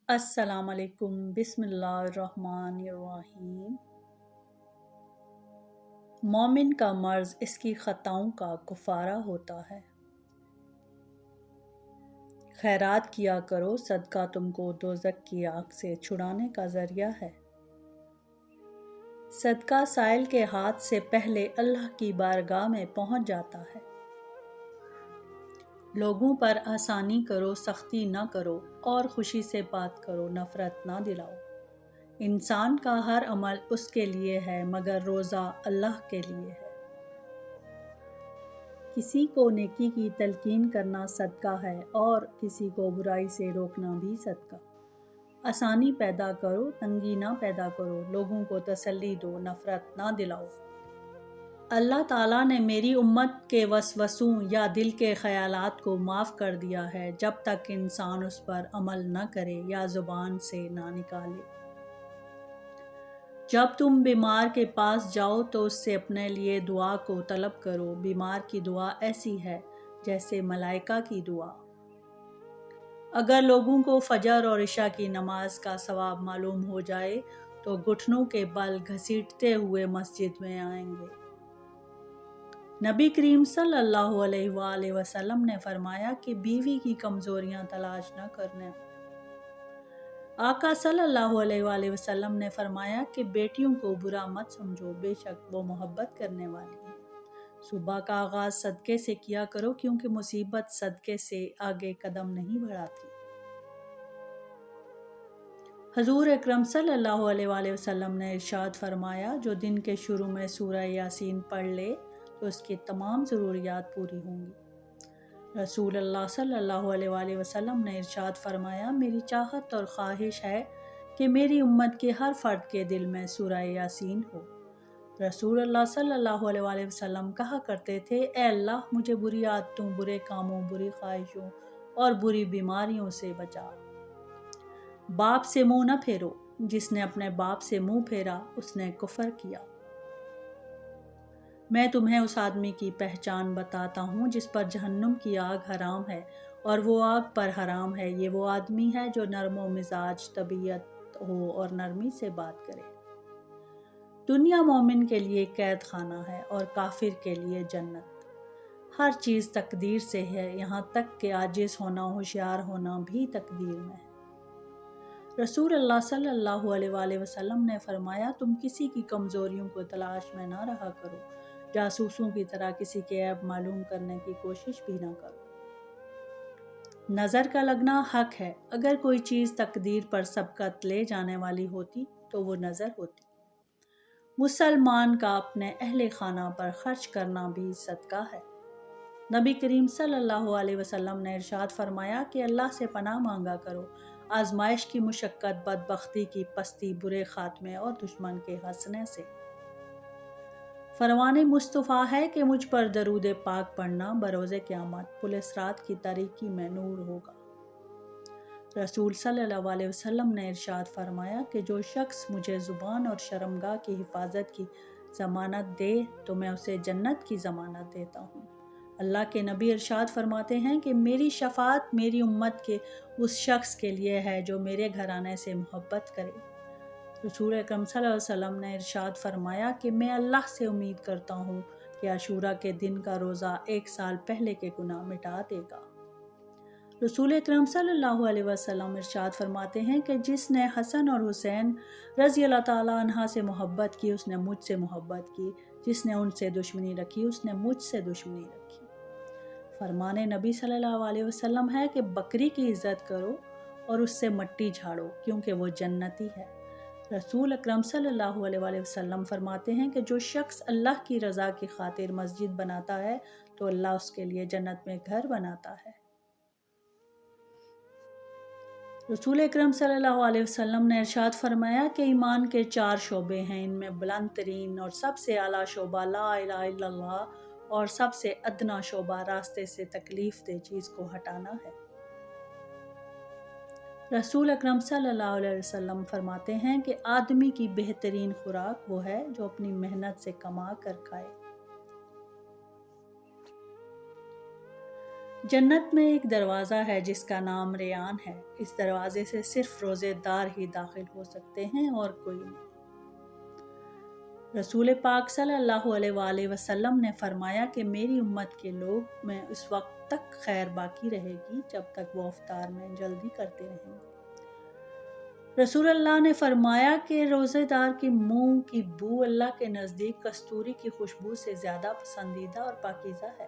السلام علیکم، بسم اللہ الرحمن الرحیم۔ مومن کا مرض اس کی خطاؤں کا کفارہ ہوتا ہے۔ خیرات کیا کرو، صدقہ تم کو دوزخ کی آگ سے چھڑانے کا ذریعہ ہے۔ صدقہ سائل کے ہاتھ سے پہلے اللہ کی بارگاہ میں پہنچ جاتا ہے۔ لوگوں پر آسانی کرو، سختی نہ کرو، اور خوشی سے بات کرو، نفرت نہ دلاؤ۔ انسان کا ہر عمل اس کے لیے ہے مگر روزہ اللہ کے لیے ہے۔ کسی کو نیکی کی تلقین کرنا صدقہ ہے اور کسی کو برائی سے روکنا بھی صدقہ۔ آسانی پیدا کرو، تنگی نہ پیدا کرو، لوگوں کو تسلی دو، نفرت نہ دلاؤ۔ اللہ تعالیٰ نے میری امت کے وسوسوں یا دل کے خیالات کو معاف کر دیا ہے جب تک انسان اس پر عمل نہ کرے یا زبان سے نہ نکالے۔ جب تم بیمار کے پاس جاؤ تو اس سے اپنے لیے دعا کو طلب کرو۔ بیمار کی دعا ایسی ہے جیسے ملائکہ کی دعا۔ اگر لوگوں کو فجر اور عشاء کی نماز کا ثواب معلوم ہو جائے تو گھٹنوں کے بل گھسیٹتے ہوئے مسجد میں آئیں گے۔ نبی کریم صلی اللہ علیہ وآلہ وسلم نے فرمایا کہ بیوی کی کمزوریاں تلاش نہ کرنا۔ آقا صلی اللہ علیہ وآلہ وسلم نے فرمایا کہ بیٹیوں کو برا مت سمجھو، بے شک وہ محبت کرنے والی ہیں۔ صبح کا آغاز صدقے سے کیا کرو کیونکہ مصیبت صدقے سے آگے قدم نہیں بڑھاتی۔ حضور اکرم صلی اللہ علیہ وآلہ وسلم نے ارشاد فرمایا، جو دن کے شروع میں سورہ یاسین پڑھ لے تو اس کی تمام ضروریات پوری ہوں گی۔ رسول اللہ صلی اللہ علیہ وآلہ وسلم نے ارشاد فرمایا، میری چاہت اور خواہش ہے کہ میری امت کے ہر فرد کے دل میں سورہ یاسین ہو۔ رسول اللہ صلی اللہ علیہ وآلہ وسلم کہا کرتے تھے، اے اللہ مجھے بری عادتوں، برے کاموں، بری خواہشوں اور بری بیماریوں سے بچا۔ باپ سے منہ نہ پھیرو، جس نے اپنے باپ سے منہ پھیرا اس نے کفر کیا۔ میں تمہیں اس آدمی کی پہچان بتاتا ہوں جس پر جہنم کی آگ حرام ہے اور وہ آگ پر حرام ہے۔ یہ وہ آدمی ہے جو نرم و مزاج طبیعت ہو اور نرمی سے بات کرے۔ دنیا مومن کے لیے قید خانہ ہے اور کافر کے لیے جنت۔ ہر چیز تقدیر سے ہے، یہاں تک کہ عاجز ہونا، ہوشیار ہونا بھی تقدیر میں ہے۔ رسول اللہ صلی اللہ علیہ وآلہ وسلم نے فرمایا، تم کسی کی کمزوریوں کو تلاش میں نہ رہا کرو، جاسوسوں کی طرح کسی کے عیب معلوم کرنے کی کوشش بھی نہ کرو۔ نظر کا لگنا حق ہے، اگر کوئی چیز تقدیر پر سبقت لے جانے والی ہوتی تو وہ نظر ہوتی۔ مسلمان کا اپنے اہل خانہ پر خرچ کرنا بھی صدقہ ہے۔ نبی کریم صلی اللہ علیہ وسلم نے ارشاد فرمایا کہ اللہ سے پناہ مانگا کرو آزمائش کی مشقت، بدبختی کی پستی، برے خاتمے اور دشمن کے ہنسنے سے۔ فرمان مصطفیٰ ہے کہ مجھ پر درود پاک پڑھنا بروز قیامت پل صراط کی تاریکی میں نور ہوگا۔ رسول صلی اللہ علیہ وسلم نے ارشاد فرمایا کہ جو شخص مجھے زبان اور شرمگاہ کی حفاظت کی ضمانت دے تو میں اسے جنت کی ضمانت دیتا ہوں۔ اللہ کے نبی ارشاد فرماتے ہیں کہ میری شفاعت میری امت کے اس شخص کے لیے ہے جو میرے گھرانے سے محبت کرے۔ رسول اکرم صلی اللہ علیہ وسلم نے ارشاد فرمایا کہ میں اللہ سے امید کرتا ہوں کہ عاشورہ کے دن کا روزہ 1 سال پہلے کے گناہ مٹا دے گا۔ رسول اکرم صلی اللہ علیہ وسلم ارشاد فرماتے ہیں کہ جس نے حسن اور حسین رضی اللہ تعالیٰ عنہ سے محبت کی اس نے مجھ سے محبت کی، جس نے ان سے دشمنی رکھی اس نے مجھ سے دشمنی رکھی۔ فرمان نبی صلی اللہ علیہ وسلم ہے کہ بکری کی عزت کرو اور اس سے مٹی جھاڑو کیونکہ وہ جنتی ہے۔ رسول اکرم صلی اللہ علیہ وآلہ وسلم فرماتے ہیں کہ جو شخص اللہ کی رضا کی خاطر مسجد بناتا ہے تو اللہ اس کے لیے جنت میں گھر بناتا ہے۔ رسول اکرم صلی اللہ علیہ وسلم نے ارشاد فرمایا کہ ایمان کے 4 شعبے ہیں، ان میں بلند ترین اور سب سے اعلیٰ شعبہ لا الہ الا اللہ اور سب سے ادنا شعبہ راستے سے تکلیف دہ چیز کو ہٹانا ہے۔ رسول اکرم صلی اللہ علیہ وسلم فرماتے ہیں کہ آدمی کی بہترین خوراک وہ ہے جو اپنی محنت سے کما کر کھائے۔ جنت میں ایک دروازہ ہے جس کا نام ریان ہے۔ اس دروازے سے صرف روزے دار ہی داخل ہو سکتے ہیں اور کوئی نہیں۔ رسول پاک صلی اللہ علیہ وآلہ وسلم نے فرمایا کہ میری امت کے لوگ میں اس وقت تک خیر باقی رہے گی جب تک وہ افطار میں جلدی کرتے رہیں گے۔ رسول اللہ نے فرمایا کہ روزے دار کے منہ کی بو اللہ کے نزدیک کستوری کی خوشبو سے زیادہ پسندیدہ اور پاکیزہ ہے۔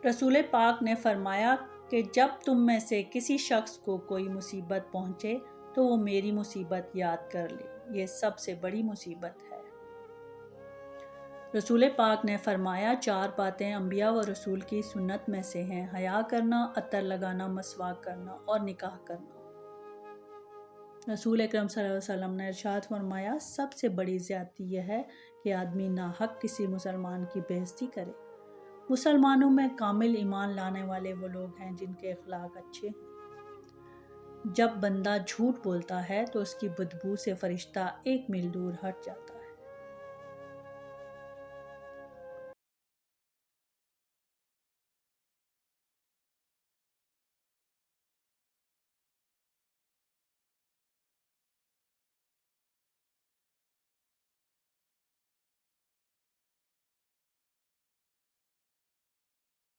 رسول پاک نے فرمایا کہ جب تم میں سے کسی شخص کو کوئی مصیبت پہنچے تو وہ میری مصیبت یاد کر لے، یہ سب سے بڑی مصیبت ہے۔ رسول پاک نے فرمایا 4 باتیں انبیاء و رسول کی سنت میں سے ہیں: حیا کرنا، عطر لگانا، مسواک کرنا اور نکاح کرنا۔ رسول اکرم صلی اللہ علیہ وسلم نے ارشاد فرمایا سب سے بڑی زیادتی یہ ہے کہ آدمی ناحق کسی مسلمان کی بےعزتی کرے۔ مسلمانوں میں کامل ایمان لانے والے وہ لوگ ہیں جن کے اخلاق اچھے ہیں۔ جب بندہ جھوٹ بولتا ہے تو اس کی بدبو سے فرشتہ 1 میل دور ہٹ جاتا ہے۔